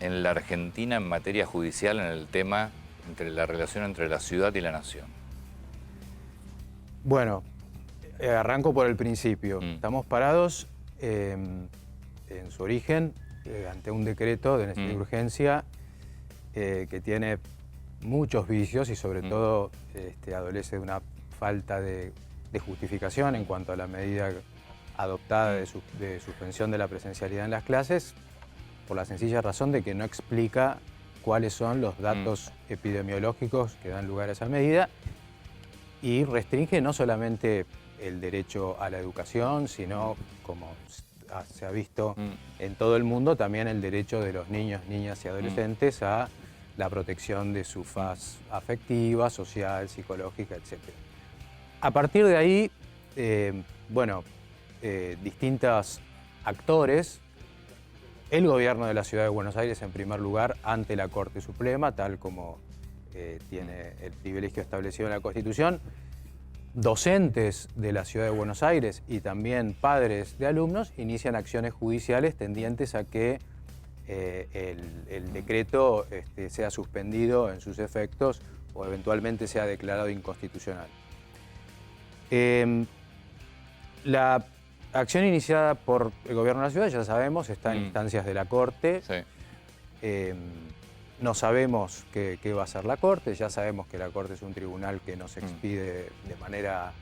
en la Argentina en materia judicial en el tema entre la relación entre la ciudad y la nación? Bueno, arranco por el principio. Estamos parados en su origen ante un decreto de necesidad de urgencia que tiene muchos vicios y sobre todo adolece de una falta de justificación en cuanto a la medida adoptada de suspensión de la presencialidad en las clases, por la sencilla razón de que no explica cuáles son los datos epidemiológicos que dan lugar a esa medida y restringe no solamente el derecho a la educación, sino, como se ha visto en todo el mundo, también el derecho de los niños, niñas y adolescentes a la protección de su faz afectiva, social, psicológica, etc. A partir de ahí, distintos actores, el gobierno de la Ciudad de Buenos Aires en primer lugar ante la Corte Suprema, tal como tiene el privilegio establecido en la Constitución, docentes de la Ciudad de Buenos Aires y también padres de alumnos inician acciones judiciales tendientes a que el decreto sea suspendido en sus efectos o eventualmente sea declarado inconstitucional. La acción iniciada por el gobierno de la ciudad, ya sabemos, está en instancias de la Corte. Sí. No sabemos qué va a hacer la Corte, ya sabemos que la Corte es un tribunal que no se expide de manera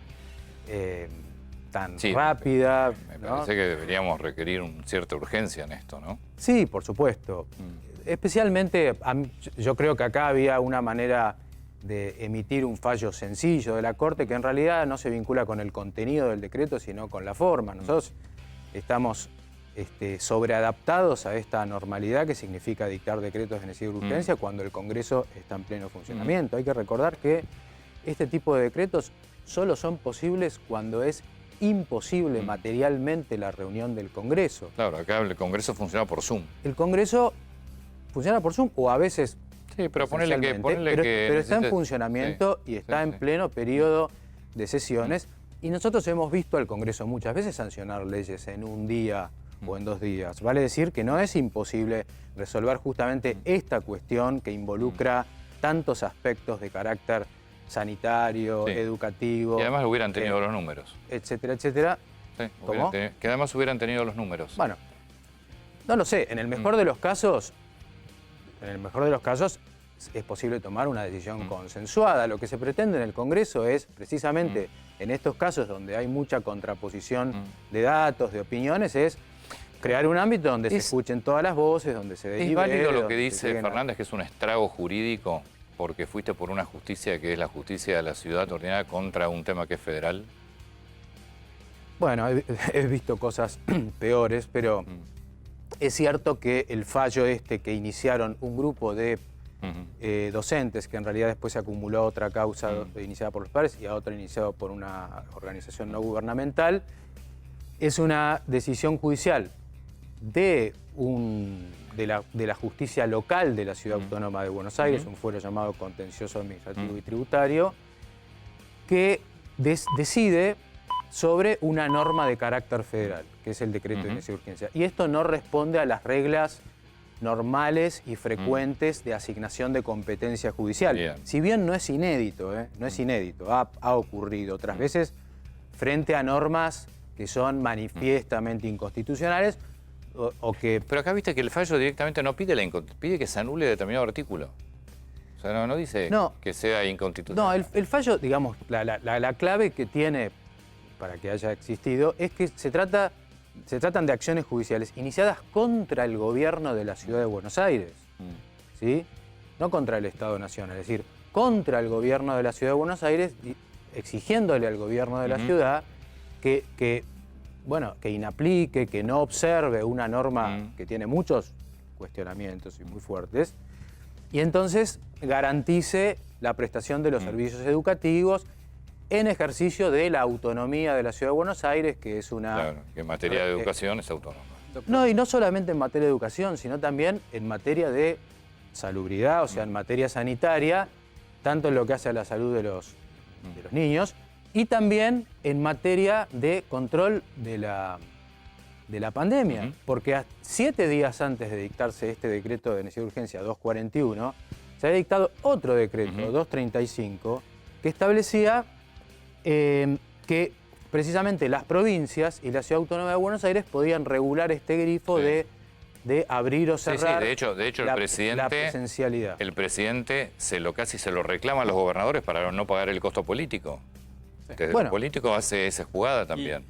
tan rápida. Me parece que deberíamos requerir cierta urgencia en esto, ¿no? Sí, por supuesto. Especialmente, yo creo que acá había una manera de emitir un fallo sencillo de la Corte que en realidad no se vincula con el contenido del decreto, sino con la forma. Nosotros estamos sobreadaptados a esta normalidad que significa dictar decretos de necesidad de urgencia cuando el Congreso está en pleno funcionamiento. Hay que recordar que este tipo de decretos solo son posibles cuando es imposible materialmente la reunión del Congreso. Claro, acá el Congreso funciona por Zoom. El Congreso funciona por Zoom o a veces... Sí, pero ponele que... Pero está en funcionamiento y está en pleno periodo de sesiones y nosotros hemos visto al Congreso muchas veces sancionar leyes en un día o en 2 días. Vale decir que no es imposible resolver justamente esta cuestión que involucra tantos aspectos de carácter sanitario, educativo... Y además hubieran tenido los números. Etcétera, etcétera. Sí, ¿Cómo? Que además hubieran tenido los números. Bueno, no lo sé. En el mejor de los casos... es posible tomar una decisión consensuada. Lo que se pretende en el Congreso es, precisamente en estos casos donde hay mucha contraposición de datos, de opiniones, es crear un ámbito donde se escuchen todas las voces, donde se delibere. ¿Es válido lo que dice Fernández, que es un estrago jurídico porque fuiste por una justicia que es la justicia de la ciudad ordenada contra un tema que es federal? Bueno, he visto cosas peores, pero es cierto que el fallo que iniciaron un grupo de docentes, que en realidad después se acumuló a otra causa iniciada por los padres y a otra iniciada por una organización no gubernamental, es una decisión judicial de la justicia local de la Ciudad Autónoma de Buenos Aires, un fuero llamado Contencioso Administrativo y Tributario, que decide sobre una norma de carácter federal, que es el decreto de necesidad de urgencia. Y esto no responde a las reglas normales y frecuentes de asignación de competencia judicial. Bien. Si bien no es inédito, no es inédito, ha ocurrido otras veces frente a normas que son manifiestamente inconstitucionales o que... Pero acá viste que el fallo directamente no pide pide que se anule determinado artículo. O sea, no dice que sea inconstitucional. No, el fallo, digamos, la clave que tiene para que haya existido es que se tratan de acciones judiciales iniciadas contra el gobierno de la Ciudad de Buenos Aires, ¿sí? No contra el Estado Nacional, es decir, contra el gobierno de la Ciudad de Buenos Aires, exigiéndole al gobierno de la ciudad que inaplique, que no observe una norma que tiene muchos cuestionamientos y muy fuertes, y entonces garantice la prestación de los servicios educativos en ejercicio de la autonomía de la Ciudad de Buenos Aires, que es una... Claro, que en materia de educación es autónoma. No, y no solamente en materia de educación, sino también en materia de salubridad, o sea, en materia sanitaria, tanto en lo que hace a la salud de los niños, y también en materia de control de de la pandemia, porque 7 días antes de dictarse este decreto de necesidad de urgencia 241, se había dictado otro decreto, 235, que establecía que precisamente las provincias y la Ciudad Autónoma de Buenos Aires podían regular este grifo de abrir o cerrar de hecho el presidente, la presencialidad. El presidente casi se lo reclama a los gobernadores para no pagar el costo político. Desde los políticos hace esa jugada también.